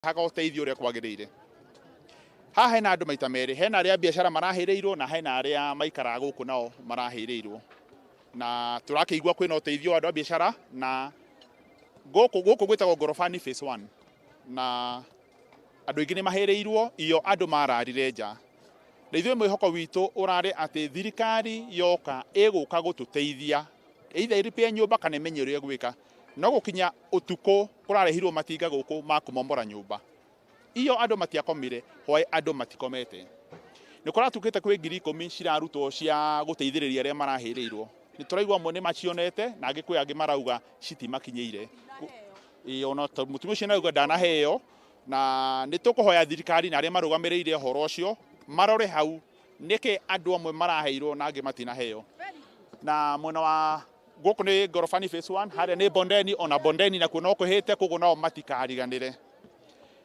haga uteithio uria kwagirire. Haha hena andu maita meri, hena aria biashara marahireirwo na hena aria maikara guku nao marahireirwo. Na turakiigua kwina uteithio andu a biashara na guku gwitagwo Gorofani phase 1 na andu ingi ni mahireirwo iyo andu mararire nja. Na ithuĩ mwĩhoko witũ ũrarĩ atĩ thirikari yoka ĩgũka gũtũteithia either ĩrĩpe nyũmba kana ĩmenye ũrĩa gwĩka. No gũkinya ũtukũ kũrarehirwo matinga gũkũ ma kũmomora nyũmba. Iyo andũ matiakomire, hwaĩ andũ matikomete. Nĩ kũratukĩte kwĩ 10,000 cirarutwo cia gũteithĩrĩria arĩa marahĩrĩirwo. Nĩ tũraigua amwe nĩ macionete na angĩ kwĩ angĩ marauga citimakinyĩire. Ona mũtumia ũcio narauga ndanaheo na nĩ tũkũhoya thirikari na arĩa marũgamĩrĩire ũhoro ũcio marore hau nĩkĩ andũ amwe maraheirwo na angĩ matinaheo. Na mwena wa gũkũ nĩ Gorofani phase 1 harĩa nĩ Bondeni, ona Bondeni nakuo no kũhĩte koguo nao matikariganĩre.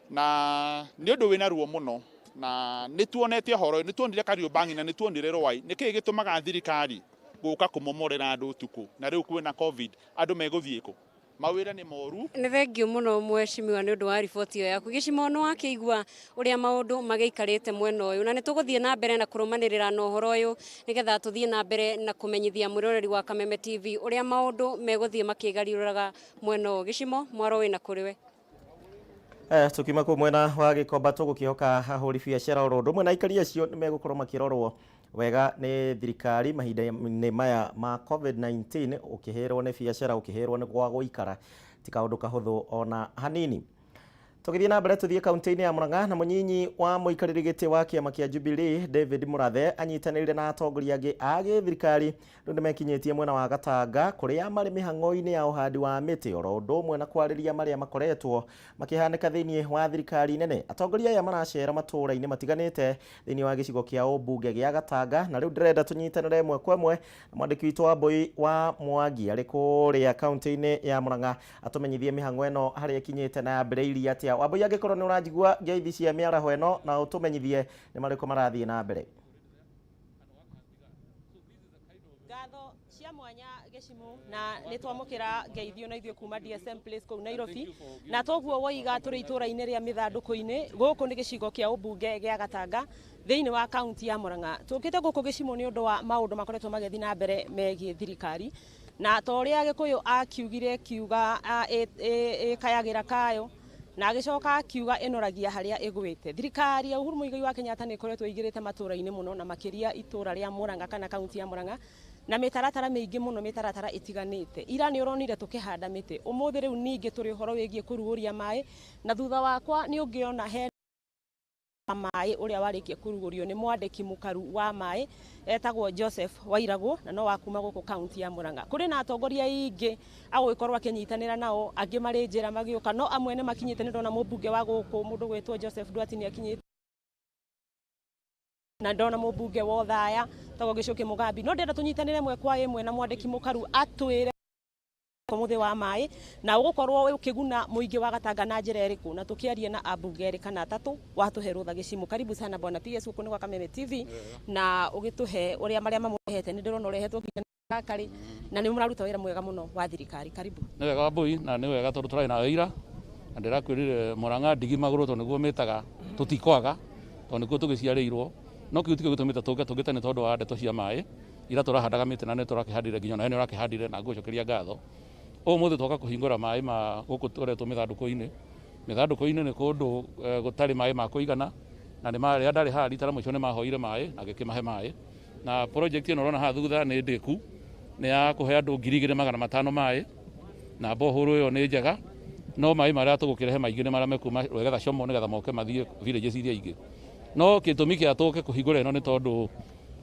Na nĩ ũndũ wĩna ruo mũno na nĩ tuonete ũhoro, nĩ tuonire Kariũbangi na nĩ tuonire Rwai. Nĩkĩ gĩtũmaga thirikari gũka kũmomorera andũ ũtukũ na rĩu kwĩna COVID andũ megũthiĩ kũ? Mawĩra nĩ moru. Nĩ thengio mũno mheshimiwa nĩ ũndũ wa riboti ĩyo yaku. Gĩcimo nĩ wakĩigua ũrĩa maũndũ magĩikarĩte mwena ũyũ na nĩ tũgũthiĩ na mbere na kũrũmanĩrĩra na ũhoro ũyũ nĩgetha tũthiĩ na mbere na kũmenyithia mwĩroreri wa Kameme TV ũrĩa maũndũ megũthiĩ makĩgarũraga mwena ũyũ. Gĩcimo mwaro wĩna kũrĩ we. Tukima kũ mwena wa Gĩkomba tũgũkĩhoka ahũri biacara oro ũndũ ũmwe na aikari acio nĩ megũkorwo makĩrorwo wega nĩ thirikari mahinda-inĩ maya ma COVID-19 ũkĩhĩrwo nĩ biacara ũkĩhĩrwo nĩ gwa gũikara ti kaũndũ kahũthũ ona hanini. Tũgĩthiĩ na mbere tũthiĩ kaunti-inĩ ya Murang'a na mũnyinyi wa mũikarĩri gĩtĩ wa kĩama kĩa Jubilee David Mũrathe anyitanĩrĩire na atongoria angĩ a gĩthirikari rĩu nĩmekinyĩtie mwena wa Gatanga kũrĩa marĩ mĩhang'o-inĩ ya ũhandi wa mĩtĩ oro ũndũ ũmwe na kwarĩria marĩa makoretwo makĩhanĩka thĩinĩ wa thirikari nene. Atongoria aya maracera matũũra-inĩ matiganĩte thĩinĩ wa gĩcigo kĩa ũmbunge gĩa Gatanga na rĩu ndĩrenda tũnyitanĩre ĩmwe kwa ĩmwe na mwandĩki witũ wa Mbũi wa Mwangi arĩ kũrĩa kaunti-inĩ ya Murang'a atũmenyithie mĩhang'o ĩno harĩa ĩkinyĩte na yambĩrĩirie atĩa. Wambũi angĩkorwo nĩ ũranjigua ngeithi cia mĩaraho ĩno na ũtũmenyithie nĩ marĩkũ marathiĩ na mbere. Ngatho cia mwanya Gĩcimo na nĩ twamũkĩra ngeithio na ithuĩ kuma DSM Place kũu Nairobi na toguo woiga tũrĩ itũũra-inĩ rĩa mĩthandũkũ-inĩ gũkũ nĩ gĩcigo kĩa ũmbunge gĩa Gatanga thĩinĩ wa kaunti ya Murang'a. Tũkĩte gũkũ Gĩcimo nĩ ũndũ wa maũndũ makoretwo magĩthiĩ na mbere megiĩ thirikari na ta ũrĩa Gĩkũyũ akiugire kiuga ĩkayagĩra kayo na agĩcoka akiuga ĩnoragia harĩa ĩgwĩte. Thirikari ya Uhuru Muigai wa Kenyatta nĩ ĩkoretwo ĩigĩrĩte matũũra-inĩ mũno na makĩria itũũra rĩa Murang'a kana kaunti ya Murang'a na mĩtaratara mĩingĩ mũno mĩtaratara ĩtiganĩte. Ira nĩ ũronire tũkĩhanda mĩtĩ. Ũmũthĩ rĩu ningĩ tũrĩ ũhoro wĩgiĩ kũrugũria maĩ na thutha wakwa nĩ ũngĩona he maĩ ũrĩa warĩkia kũrugũrio nĩ mwandĩki mũkaru wa maĩ etagwo Joseph Wairagũ na no wakuma gũkũ kaunti ya Murang'a. Kũrĩ na atongoria ingĩ agũgĩkorwo akĩnyitanĩra nao angĩ marĩ njĩra magĩũka no amwe nĩ makinyĩte nĩ ndona mũmbunge wa gũkũ mũndũ gwĩtwo Joseph Nduati nĩ akinyĩte na ndona mũmbunge wa Othaya tagwo Gĩcũkĩ Mũgambi. No ndĩrenda tũnyitanĩre ĩmwe kwa ĩmwe na mwandĩki mũkaru atwĩre mũthĩ wa maĩ na ũgũkorwo ũkĩguna mũingĩ wa Gatanga na njĩra ĩrĩkũ na tũkĩaria na ambunge erĩ kana atatũ watũhe rũtha Gĩcimo. Karibu sana bwana PS gũkũ nĩ gwa Kameme TV na ũgĩtũhe ũrĩa marĩa mamũrehete. Nĩ ndĩrona ũrehetwo gakari na nĩ mũraruta wĩra mwega mũno wa thirikari. Karibu. Nĩ wega Mbũi na nĩ wega tondũ tũrarĩ na wĩra na ndĩrakwĩrire Murang'a ndigi magũrũ tondũ nĩguo mĩtaga tũtikwaga tondũ nĩkuo tũgĩciarĩirwo no kĩu tikĩo gĩtũmĩte tũngĩte nĩ tondũ wa ndeto cia maĩ ira tũrahandaga mĩtĩ na nĩ tũrakĩhandire nginya na nĩ ũrakĩhandire na ngũcokeria ngatho. Ũmũthĩ twoka kũhingũra maĩ ma gũkũ tũretwo mĩthandũkũ-inĩ. Mĩthandũkũ-inĩ nĩ kũndũ gũtarĩ maĩ ma kũigana na nĩ marĩa ndarĩ haha rita rĩa mũico nĩ mahoire maĩ na ngĩkĩmahe maĩ na project ĩno ũrona haha thutha nĩ ndĩku nĩ ya kũhe andũ 2,500 maĩ na bohoro ĩyo nĩ njega no maĩ marĩa tũgũkĩrehe maingĩ nĩ marĩa mekuma Rwegetha Como nĩgetha moke mathiĩ villages iria ingĩ. No gĩtũmi kĩa tũke kũhingũra ĩno nĩ tondũ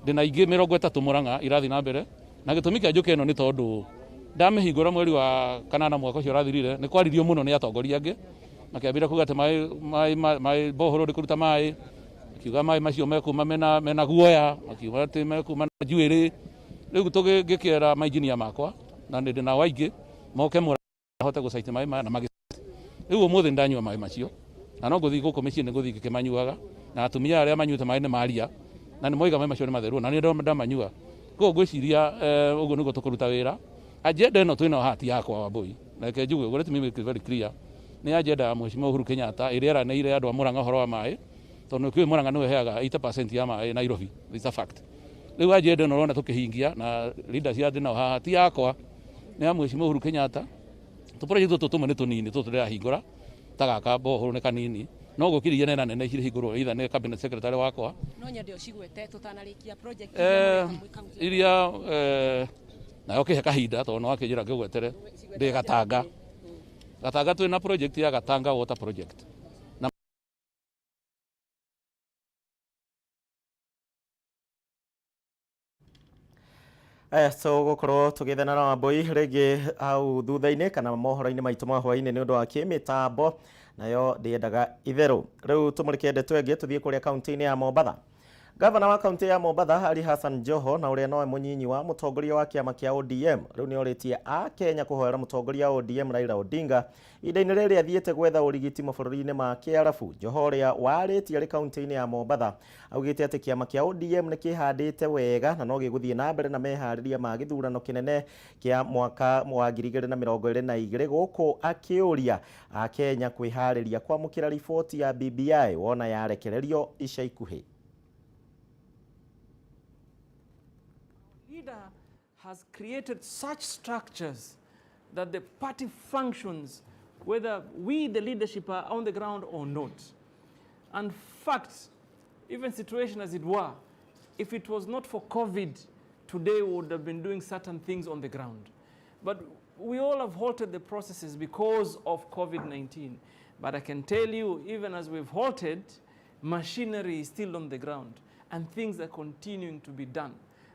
ndĩna ingĩ 30 Murang'a irathiĩ na mbere na gĩtũmi kĩa njũke ĩno nĩ tondũ ndamĩhingũra mweri wa kanana mwaka ũcio ũrathirire nĩ kwaririo mũno nĩ atongoria angĩ makĩambĩrĩria kuuga atĩ maĩ bohoro ndĩkũruta maĩ akiuga maĩ macio mekuma mena guoya akiuga atĩ mekuma na njuĩrĩ. Rĩu tũgĩkĩra mainjinia makwa na ndĩ na waingĩ moke ahote gũcaiti maĩ maya na magĩ. Rĩu ũmũthĩ ndanyua maĩ macio na no ngũthiĩ gũkũ mĩciĩ nĩ ngũthiĩ ngĩkĩmanyuaga na atumia arĩa manyuĩte maĩ nĩ maria na nĩ moiga maĩ macio nĩ matheru na nĩ ndamanyua. Koguo ngwĩciria ũguo nĩguo tũkũruta wĩra. Agenda ĩno twĩna hati yakwa Wambũi na reke njuge ũguo let me make it very clear nĩ agenda ya Mheshimiwa Uhuru Kenyatta ĩrĩa eranĩire andũ a Murang'a ũhoro wa maĩ, tondũ nĩkĩũĩ Murang'a nĩwe heaga 80% ya maĩ Nairobi. It's a fact. Rĩu agenda ĩno ũrona tũkĩhingia na leaders ya thĩ nao haha ti yakwa nĩ ya Mheshimiwa Uhuru Kenyatta. Tũproject tũtũ tũmwe nĩ tũnini tũtũ ndĩrahingũra ta gaka bohoro nĩ kanini no gũkĩria nena nene cirĩhingũrwo either nĩ cabinet secretary wakwa no nyende ũcigwete tũtanarĩkia project iria nayo kĩhe kahinda tondũ no akĩnjĩra ngĩgwetere ndĩ Gatanga twĩna project ya Gatanga water project. So gũkorwo tũgĩthana na Wambui rĩngĩ au thutha-inĩ kana mohoro-inĩ maitũ ma hwaĩ-inĩ nĩ ũndũ wa kĩmĩtambo nayo ndĩendaga itherũ. Rĩu tũmũrĩke ndeto ĩngĩ tũthiĩ kũrĩa kaunti-inĩ ya Mombatha. Gavana wa kaunti ya Mombatha Ali Hassan Joho na ũrĩa nowe mũnyinyi wa mũtongoria wa kĩama kĩa ODM rĩu nĩ orĩtie a Kenya kũhoera mũtongoria wa ODM Raila Odinga ihinda-inĩ rĩrĩa athiĩte gwetha ũrigiti mabũrũri-inĩ ma Kĩarabu. Joho ũrĩa warĩtie arĩ kaunti-inĩ ya Mombatha augĩte atĩ kĩama kĩa ODM nĩ kĩhandĩte wega na no gĩgũthiĩ na mbere na meharĩria ma gĩthurano kĩnene kĩa mwaka wa 2022 gũkũ akĩũria a Kenya kwĩharĩria kwamũkĩra riboti ya BBI wona yarekererio ica ikuhĩ. Leader has created such structures that the party functions whether we the leadership are on the ground or not. And fact, even situation as it were, if it was not for COVID, today we would have been doing certain things on the ground. But we all have halted the processes because of COVID-19. But I can tell you, even as we've halted, machinery is still on the ground and things are continuing to be done.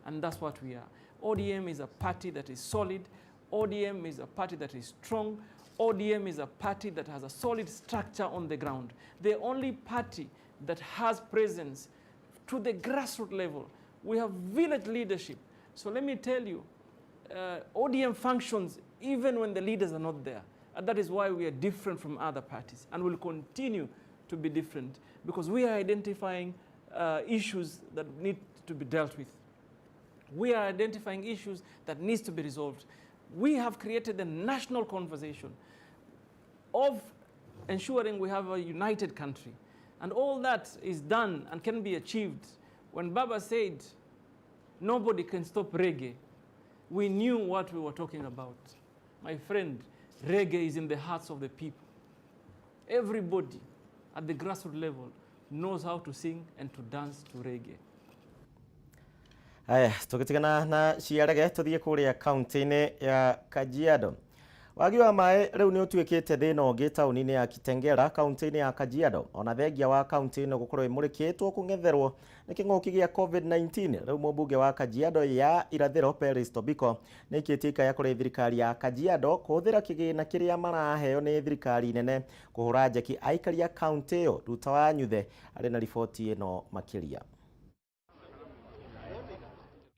And that's what we are. ODM is a party that is solid. ODM is a party that is strong. ODM is a party that has a solid structure on the ground. The only party that has presence to the grassroots level. We have village leadership. So let me tell you, ODM functions even when the leaders are not there. And that is why we are different from other parties and will continue to be different because we are identifying issues that need to be dealt with. We are identifying issues that needs to be resolved. We have created a national conversation of ensuring we have a united country. And all that is done and can be achieved. When Baba said, nobody can stop reggae, we knew what we were talking about. My friend, reggae is in the hearts of the people. Everybody at the grassroots level knows how to sing and to dance to reggae. Aya, tukitigana na ciarege tuthiĩ kũrĩa kaunti-inĩ ya Kajiado. Wagi wa maĩ rĩu nĩ ũtuĩkĩte thĩna ũngĩ taũni-inĩ ya Kitengela kaunti-inĩ ya Kajiado. Ona thengia wa kaunti ĩno gũkorwo ĩmũrĩkĩtwo kũng'etherwo nĩ kĩng'ũki gĩa COVID-19. Rĩu mũmbunge wa Kajiado ya irathĩro Peris Tobiko nĩ ikĩtie ikaya kũrĩ thirikari ya Kajiado kũhũthĩra kĩgĩna kĩrĩa maraheo nĩ thirikari nene kũhũra njeki aikari a kaunti ĩyo. Ruta wa Nyuthe arĩ na riboti ĩno makĩria.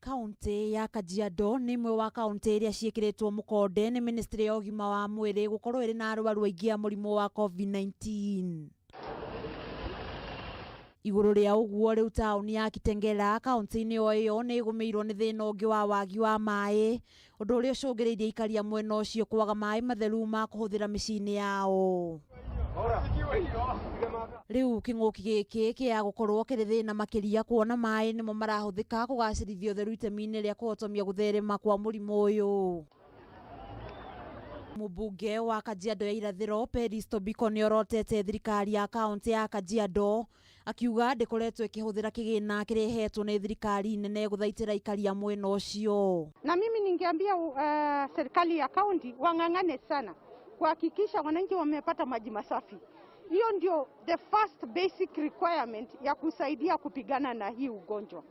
Kaunti ya Kajiado nĩ imwe wa kaunti iria ciĩkĩrĩtwo mũkonde nĩ ministry ya ũgima wa mwĩrĩ gũkorwo ĩrĩ na arwaru aingĩ a mũrimũ wa COVID-19. Igũrũ rĩa ũguo rĩu taũni ya Kitengela kaunti-inĩ o ĩyo nĩ ĩgũmĩirwo nĩ thĩna ũngĩ wa wagi wa maĩ, ũndũ ũrĩa ũcũngĩrĩirie aikari a mwena ũcio kwaga maĩ matheru ma kũhũthĩra mĩciĩ-inĩ yao. Rĩu kĩng'ũki gĩkĩ kĩa gũkorwo kĩrĩ thĩna makĩria kuona maĩ nĩmo marahũthĩka kũgacĩrithia ũtheru itemi-inĩ rĩa kũhotomia gũtherema kwa mũrimũ ũyũ. Mũmbunge wa Kajiado ya irathĩro Peris Tobiko nĩ orotete thirikari ya kaunti ya Kajiado akiuga ndĩkoretwo ĩkĩhũthĩra kĩgĩna kĩrehetwo nĩ thirikari nene gũthaitĩra aikari a mwena ũcio. Na mimi ningeambia serikali ya kaunti wang'ang'ane sana kuhakikisha wananchi wamepata maji masafi. Hiyo ndio the first basic requirement ya kusaidia kupigana na hii ugonjwa.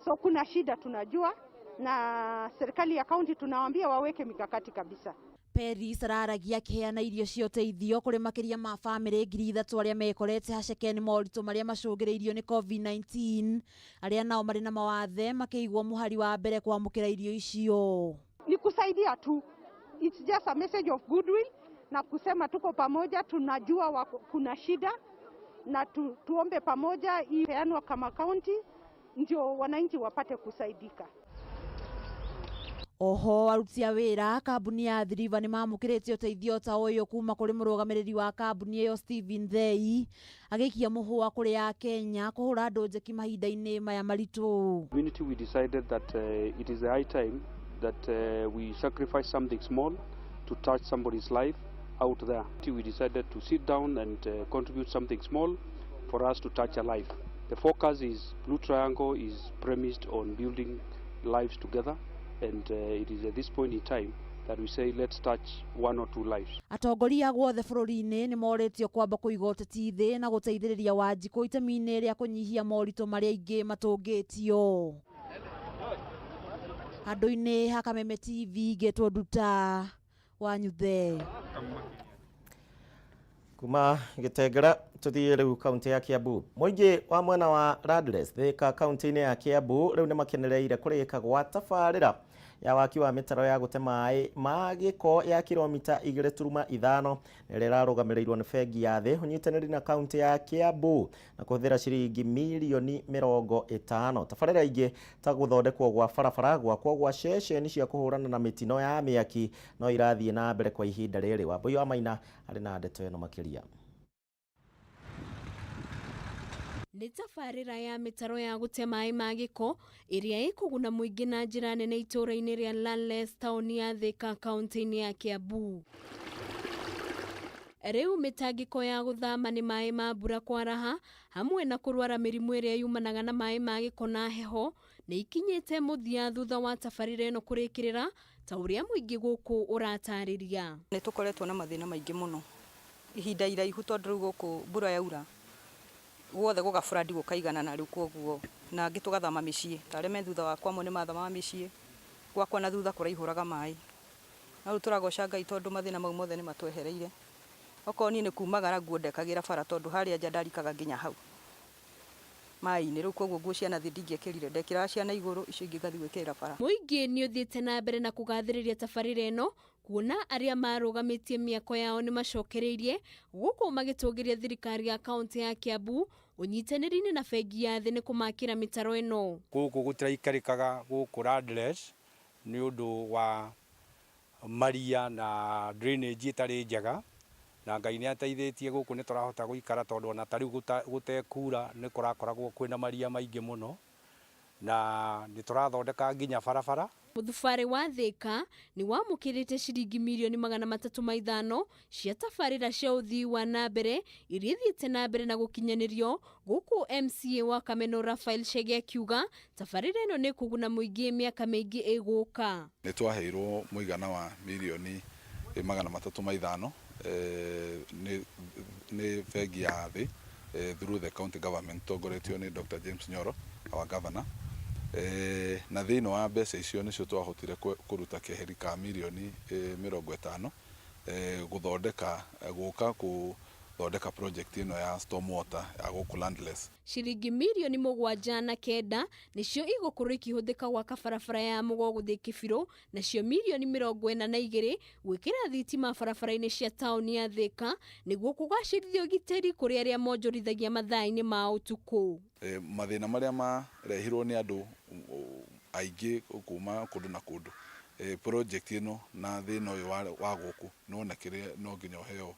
So kuna shida tunajua na serikali ya kaunti tunawaambia waweke mikakati kabisa. Peris araragia akĩheana irio cia ũteithio kũrĩ makĩria ma bamĩrĩ 3,000 arĩa mekorete haceke nĩ moritũ marĩa macũngĩrĩirio nĩ COVID-19 arĩa nao marĩ na mawathe makĩigwo mũhari wa mbere kwamũkĩra irio icio. Ni kusaidia tu. It's just a message of goodwill na kusema tuko pamoja, tunajua kuna shida na tuombe pamoja ipeanwa kama kaunti ndio wananchi wapate kusaidika. Oho aruti a wĩra kambuni ya Thiriva nĩ mamũkĩrĩte ũteithio ta ũyũ kuma kũrĩ mũrũgamĩrĩri wa kambuni ĩyo Stephen Thei agĩikia mũhũa kũrĩ a Kenya kũhũra andũ njeki mahinda-inĩ maya maritũ. Community, we decided that it is the high time that we sacrifice something small to touch somebody's life out there. We decided to sit down and contribute something small for us to touch a life. The focus is Blue Triangle is premised on building lives together, and it is at this point in time that we say let's touch one or two lives. Atongoria guothe bũrũri-inĩ nĩ morĩtio kwamba kũiga ũteti thĩ na gũteithĩrĩria Wanjikũ itemi-inĩ rĩa kũnyihia moritũ marĩa aingĩ matũngĩtio. Handũ-inĩ ha Kameme TV ngetwo Nduta wa Nyuthe. Kuma Gĩtengera tuthie rĩu kaunti ya Kiambu. Mũingĩ wa mwena wa Radless Thika kaunti-inĩ ya Kiambu rĩu nĩ makenereire kũrĩka gwa tabarĩra ya waki wa mĩtaro ya gũte maĩ ma gĩko ya kilomita 2.5 nĩ rĩrarũgamĩrĩirwo nĩ bengi ya thĩ ũnyitanĩri na kaunti ya Kiambu na kũhũthĩra ciringi mirioni 50. Tabarĩra ingĩ ta gũthondekwo gwa barabara, gwakwo gwa ceceni cia kũhũrana na mĩtino ya mĩaki no irathiĩ na mbere kwa ihinda rĩrĩ. Wambui wa Maina arĩ na ndeto ĩno makĩria. Nĩ tabarĩra ya mĩtaro ya gũte maĩ ma gĩko ĩrĩa ĩkũguna mũingĩ na njĩra nene itũũra-inĩ rĩa Landless taũni ya Thika kaunti-inĩ ya Kiambu. Rĩu mĩtangĩko ya gũthama nĩ maĩ ma mbura kwaraha hamwe na kũrwara mĩrimũ ĩrĩa yumanaga na maĩ ma gĩko na heho nĩ ikinyĩte mũthia thutha wa tabarĩra ĩno kũrĩkĩrĩra ta ũrĩa mũingĩ gũkũ ũratarĩria. Nĩ tũkoretwo na mathĩna maingĩ mũno ihinda iraihu tondũ rĩu gũkũ mbura yaura guothe gũgabũrandi gũkaigana na rĩu kwoguo na angĩ tũgathama mĩciĩ ta arĩa me thutha wakwa amwe nĩ mathama mĩciĩ gwakwa na thutha kũraihũraga maĩ na rĩu tũragoca Ngai tondũ mathĩna mau mothe nĩ matwehereire. Okorwo niĩ nĩ kumagara nguo ndekagĩra bara tondũ harĩa nja ndarikaga nginya hau maĩ-inĩ rĩu kwoguo nguo ciana ndingĩekĩrire ndekĩraga ciana igũrũ icio ingĩ ngathiĩ gwĩkĩrĩra bara. Mũingĩ nĩ ũthiĩte na mbere na kũgathĩrĩria tabarĩra ĩno kuona arĩa marũgamĩtie mĩako yao nĩ macokereirie gũkũ magĩtũgĩria thirikari ya kaunti ya Kiambu ũnyitanĩri-inĩ na bengi ya thĩ nĩ kũmakĩra mĩtaro ĩno. Gũkũ gũtiraikarĩkaga gũkũ Radless nĩ ũndũ wa maria na drainage ĩtarĩ njega na Ngai nĩ ateithĩtie gũkũ nĩ tũrahota gũikara tondũ ona tarĩu gũtekura nĩ kũrakoragwo kwĩna maria maingĩ mũno na nĩ tũrathondeka nginya barabara. Mũthubarĩ wa Thika nĩ wamũkĩrĩte ciringi mirioni 350 cia tabarĩra cia ũthii wa na mbere iria ithiĩte na mbere na gũkinyanĩrio gũkũ MCA wa Kameno Raphael Chege akiuga tabarĩra ĩno nĩ kũguna mũingĩ mĩaka mĩingĩ ĩgũka. Nĩ twaheirwo mũigana wa mirioni 350 nĩ bengi ya thĩ through the county government tongoretio nĩ Dr. James Nyoro our governor. Na thĩinĩ wa mbeca icio nĩcio twahotire kũruta keheri ka mirioni 50 gũthondeka project ĩno ya storm water ya gũkũ Landless. Ciringi mirioni 79 nĩcio igũkorwo ikĩhũthĩka gwaka barabara ya Mũgo gũthiĩ Kĩbirũ nacio mirioni 42 gwĩkĩra thitima barabara-inĩ cia taũni ya Thika nĩguo kũgacĩrithia ũgitĩri kũrĩ arĩa monjorithagia mathaa-inĩ ma ũtukũ. Mathĩna marĩa marehirwo nĩ andũ aingĩ kuma kũndũ na kũndũ project ĩno na thĩna ũyũ wa gũkũ nĩwonekire no nginya ũheo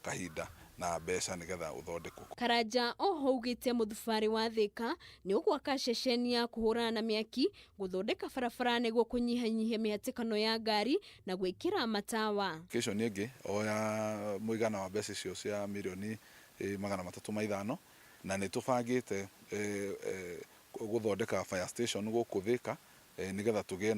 kahinda na mbeca nĩgetha ũthondekwo. Karanja oho ugĩte mũthubarĩ wa Thika nĩ ũgwaka ceceni ya kũhũrana na mĩaki gũthondeka barabara nĩguo kũnyihanyihia mĩhatĩkano ya ngari na gwĩkĩra matawa. Kesho nĩ ĩngĩ oya mũigana wa mbeca icio cia mirioni 350 na nĩ tũbangĩte gũthondeka fire station gũkũ Thika nĩgetha tũgĩe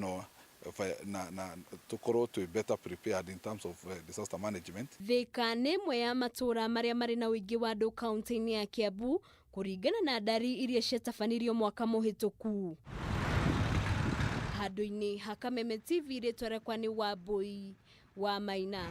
na tukorwo to better prepared in terms of disaster management. Thika nĩ ĩmwe ya matũra marĩa marĩ na ũingĩ wa andũ kaunti-inĩ ya Kiambu kũringana na ndari iria ciatabanirio mwaka mũhĩtũku. Handũ-inĩ ha Kameme TV rĩtwa rĩakwa nĩ Wambui wa Maina.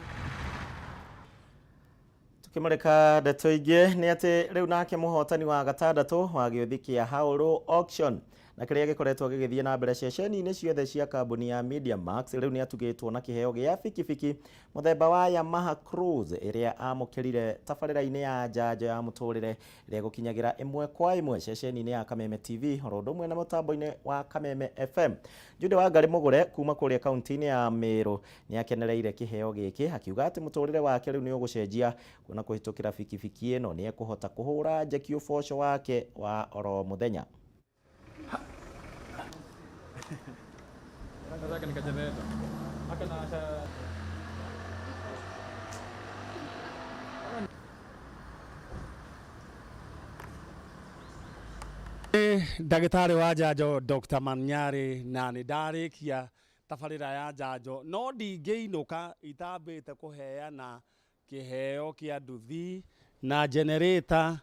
Tukĩmarĩka ndeto ingĩ nĩ atĩ rĩu nake mũhotani wa gatandatũ wa gĩũthi kĩa Haũrũ auction na kiria gikoretwo gigithie na mbere ceceni-inĩ ciothe cia kambuni ya Media Max riu ni atugitwo na kiheo gya bikibiki muthemba wa Yamaha Cruise iria amukirire tabarĩra-inĩ ya njanjo ya muturire iria gukinyagira imwe kwa imwe ceceni-inĩ ya Kameme TV orodo mwe na mutambo-inĩ wa Kameme FM. Jude wa Ngari Mugure kuma kuria kaunti-inĩ ya Meru ni akenereire kiheo giki akiuga ati muturire wake riu ni ugucenjia kuona kuhitukira bikibiki ino ni ekuhota kuhura njeki uboco wake wa oro muthenya. Ndagĩtarĩ wa njanjo Dr. Manyari na nĩ ndarĩkia tabarĩra ya njanjo no ndingĩinũka itambĩte kũheana kĩheo kĩa nduthi na generator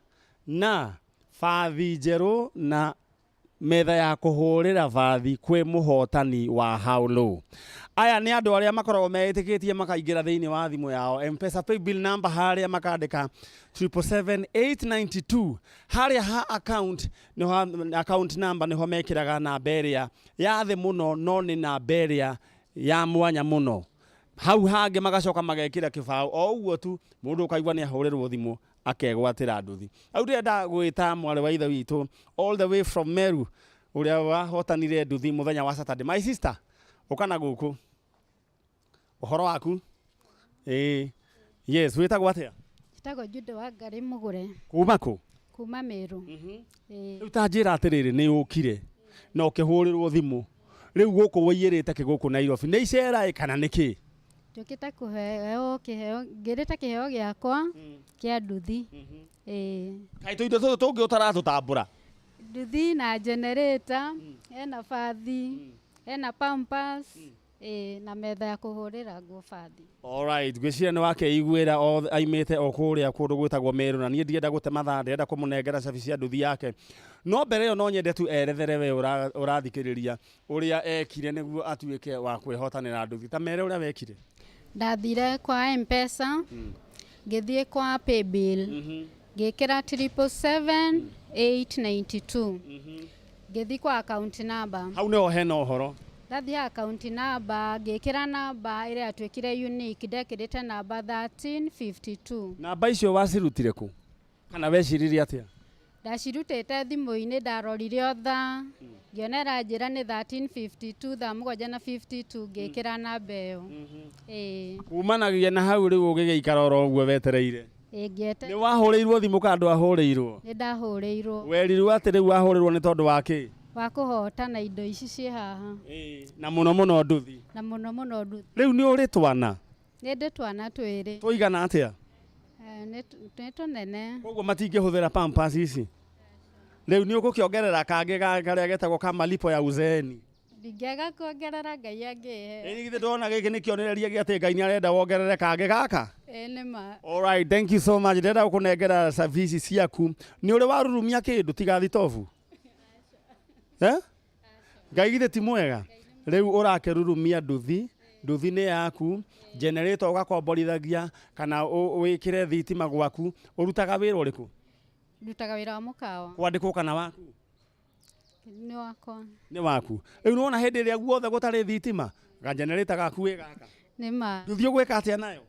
na bathi njerũ na metha ya kũhũrĩra bathi kwĩ mũhotani wa haulo. Aya nĩ andũ arĩa makoragwo meĩtĩkĩtie makaingĩra thĩinĩ wa thimũ yao M-Pesa paybill number harĩa makandĩka 77892 harĩa ha account account number niho mekĩraga namba ĩrĩa ya thĩ mũno no nĩ namba ĩrĩa ya mwanya mũno. Hau hangĩ magacoka magekĩra kĩbaũ o ũguo tu mũndũ ũkaigua nĩ ahũrĩrwo thimũ akegwatĩra nduthi. Au ndĩrenda gwĩta mwarĩ wa ithe witũ all the way from Meru ũrĩa wahotanire nduthi mũthenya wa Saturday. My sister ũkana gũkũ ũhoro waku? Yes, wĩtagwo atĩa? Njĩtagwo Jude wa Ngari Mugure. Kuma kũ? Kuma Meru. Rĩu ta njĩra atĩrĩrĩ nĩ ũkire na ũkĩhũrĩrwo thimũ rĩu gũkũ woiyĩrĩte kĩgũkũ Nairobi nĩ icera kana nĩkĩ? Njũkĩte kũheo kĩheo ngĩrĩte kĩheo gĩakwa kĩa nduthi. Kaĩ tũindo tũtũ tũngĩ ũtaratũtambũra? Nduthi na generator, hena bathi, hena pampers, na metha ya kũhũrĩra nguo bathi. Alright, ngwĩciria nĩ wakeiguĩra aimĩte o kũrĩa kũndũ gwĩtagwo Meru na niĩ ndienda gũte mathaa ndĩrenda kũmũnengera cabi cia nduthi yake. No mbere ĩyo no nyende tu erethere we ũrathikĩrĩria ũrĩa ekire nĩguo atuĩke wa kwĩhotanĩra nduthi. Ta mere ũrĩa wekire. Ndathire kwa M-Pesa, ngĩthiĩ kwa paybill, ngĩkĩra 77892, ngĩthiĩ kwa account number. Hau nĩho hena ũhoro. Ndathie account number, ngĩkĩra namba ĩrĩa yatuĩkire unique, ndekĩrĩte namba 1352. Namba icio wacirutire kũ? Kana weciririe atĩa? Ndacirutĩte thimũ-inĩ ndarorire otha, ngĩonera njĩra nĩ 1352 thaa mũgwanja na 52 ngĩkĩra namba ĩyo. Kumanagia na hau rĩu ũgĩgĩikara oro ũguo wetereire? Ngĩete. Nĩ wahũrĩirwo thimũ kana ndwahũrĩirwo? Nĩ ndahũrĩirwo. Werirwo atĩ rĩu wahũrĩrwo nĩ tondũ wa kĩ? Wa kũhotana indo ici ciĩ haha. Na mũno mũno nduthi? Na mũno mũno nduthi. Rĩu nĩ ũrĩ twana? Nĩ ndĩ twana twĩrĩ. Tũigana atĩa? Nĩ tũnene. Koguo matingĩhũthĩra pampers ici? Rĩu nĩ ũgũkĩongerera kangĩ karĩa getagwo ka malipo ya uzeeni? Ndingĩaga kuongerera Ngai angĩhe. Githĩ ndona gĩkĩ nĩ kĩonereria gĩa atĩ Ngai nĩ arenda wongerere kangĩ gaka? Nĩ ma. Alright, thank you so much. Ndĩrenda gũkũnengera service ciaku. Nĩ ũrĩ warurumia kĩndũ tiga thitobu? Ngai githĩ ti mwega? Rĩu ũrakĩrurumia nduthi, nduthi nĩ yaku, generator ũgakomborithagia kana wĩkĩre thitima gwaku. Ũrutaga wĩra ũrĩkũ? Ndutaga wĩra wa mũkawa. Kwandĩkwo kana waku? Nĩ wakwa. Nĩ waku. Rĩu nĩwona hĩndĩ ĩrĩa guothe gũtarĩ thitima ga generator gaku wĩ gaka? Nĩ ma. Nduthi ũgwĩka atĩa nayo?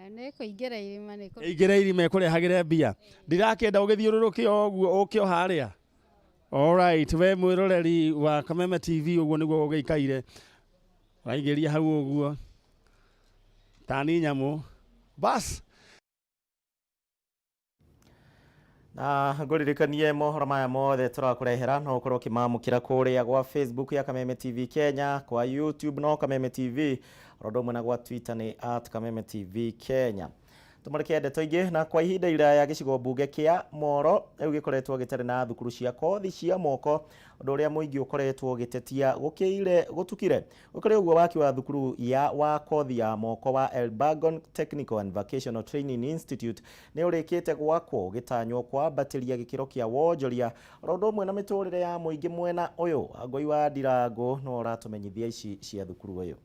Nĩ kũingĩra irima nĩ ingĩra irima ĩkũrehagĩre mbia. Ndirakĩenda ũgĩthiũrũrũke ũguo ũkĩo harĩa. Alright, we mwĩroreri wa Kameme TV ũguo nĩguo ũgĩikaire. Waingĩria hau ũguo. Tani nyamũ. Bas. Na ngũririkanie mohoro maya mothe tũrakũrehera no ũkorwo ũkĩmamũkĩra kũrĩa gwa Facebook ya Kameme TV Kenya, kwa YouTube no Kameme TV, orodo ũmwe na gwa Twitter nĩ @Kameme TV Kenya. Tũmũrĩke ndeto ingĩ na kwa ihinda iraya gĩcigo mbunge kĩa Moro rĩu gĩkoretwo gĩtarĩ na thukuru cia kothi cia moko ũndũ ũrĩa mũingĩ ũkoretwo gĩtetia gũtukire ũkĩrĩ ũguo waki wa thukuru wa kothi ya moko wa Elbagon Technical and Vocational Training Institute nĩ ũrĩkĩte gwakwo gĩtanywo kwambatĩria gĩkĩro kĩa wonjoria ũndũ ũmwe na mĩtũrĩre ya mũingĩ mwena ũyũ. Ngoi wa Ndirango no ũratũmenyithia ici cia thukuru ũyũ.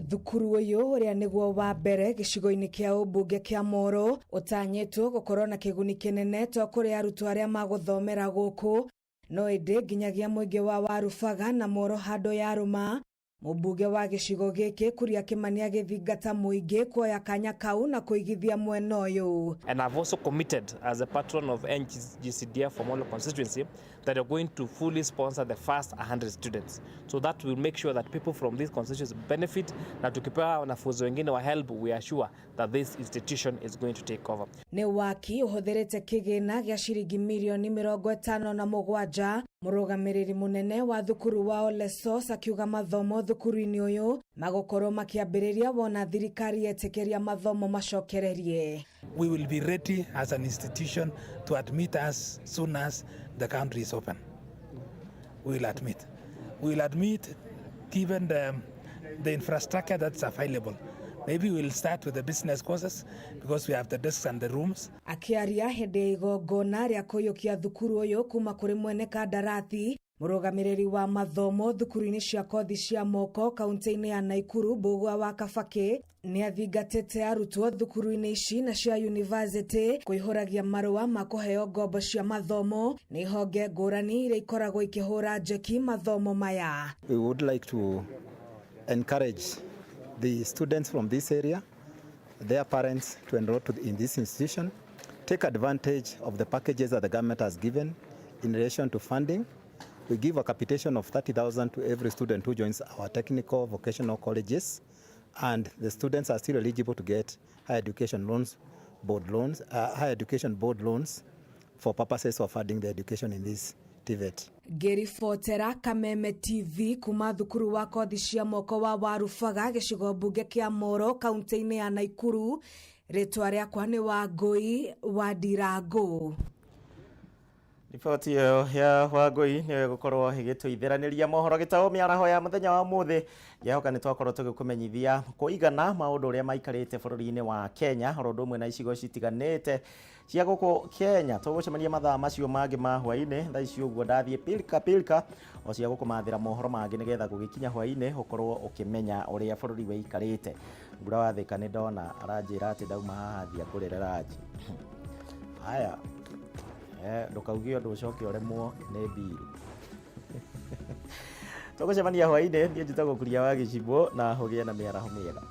thukuru uyu uria niguo wa mbere gicigo-ini kia ubunge kia Moro utanyitwo gukorwo na kiguni kinene to kuri arutwo aria maguthomera guku no indi nginyagia muingi wa Warubaga na Moro hando ya Ruma Mũmbunge wa gĩcigo gĩkĩ Kuria Kimani agĩthingata mũingĩ kuoya kanya kau na kũigithia mwena ũyũ. And I've also committed as a patron of NGCDF for Molo constituency that are going to fully sponsor the first 100 students. So that will make sure that people from these constituencies benefit, na tukipewa wanafunzi wengine wa help, we are sure that this institution is going to take over. Nĩ waki ũhũthĩrĩte kĩgĩna gĩa ciringi mirioni 57 mũrũgamĩrĩri mũnene wa thukuru wa Olesos akiuga mathomo thukuru-inĩ ũyũ magũkorwo makĩambĩrĩria wona thirikari yetĩkĩria mathomo macokererie. We will be ready as an institution to admit as soon as the country is open. We will admit given the infrastructure that's available. Maybe we'll start with the business courses because we have the desks and the rooms. Akiaria hĩndĩ ya igongona rĩa kũiyũkia thukuru ũyũ kuma kũrĩ mwene kandarathi, mũrũgamĩrĩri wa mathomo thukuru-inĩ cia kothi cia moko kaunti-inĩ ya Naikuru Mbũgua wa Kabake nĩ athingatĩte arutwo thukuru-inĩ ici na cia university kũihũragia marũa ma kũheo ngombo cia mathomo nĩ honge ngũrani iria ikoragwo ikĩhũra njeki mathomo maya. We would like to encourage the students from this area, their parents, to enroll in this institution, take advantage of the packages that the government has given in relation to funding. We give a capitation of 30,000 to every student who joins our technical vocational colleges, and the students are still eligible to get higher education board loans for purposes of funding the education in this TVET. Geri Fotera, Kameme TV, kuma thukuru wa kothi cia moko wa Warubaga gĩcigo mbunge kia Moro kaunti-inĩ ya Naikuru. Rĩtwa rĩakwa nĩ Wangũi wa Ndirango. Riboti ĩyo ya Wangũi nĩyo gũkorwo ĩgĩtũithĩranĩria mohoro gĩtaũ mĩaraho ya mũthenya wa mũthĩ. Ngehoka nĩ twakorwo tũgĩkũmenyithia kũigana maũndũ ũrĩa maikarĩte bũrũri-inĩ wa Kenya, oro ũndũ ũmwe na icigo citiganĩte cia gũkũ Kenya. Tũgũcemania mathaa macio mangĩ ma hwaĩ-inĩ, thaa ici ũguo ndathiĩ pilka o cia gũkũmathĩra mohoro mangĩ nĩgetha gũgĩkinya hwaĩ-inĩ ũkorwo ũkĩmenya ũrĩa bũrũri wĩikarĩte. Mbura wa Thĩka nĩ ndona aranjĩra atĩ ndauma haha thia kũrĩra ranji. Haya, ndũkaugie ũndũ ũcoke ũremwo nĩ mbiru. Tũgũcemania hwaĩ-inĩ, niĩ njĩtagwo Kuria wa Gĩcibo na hũgĩe na mĩaraho mĩega.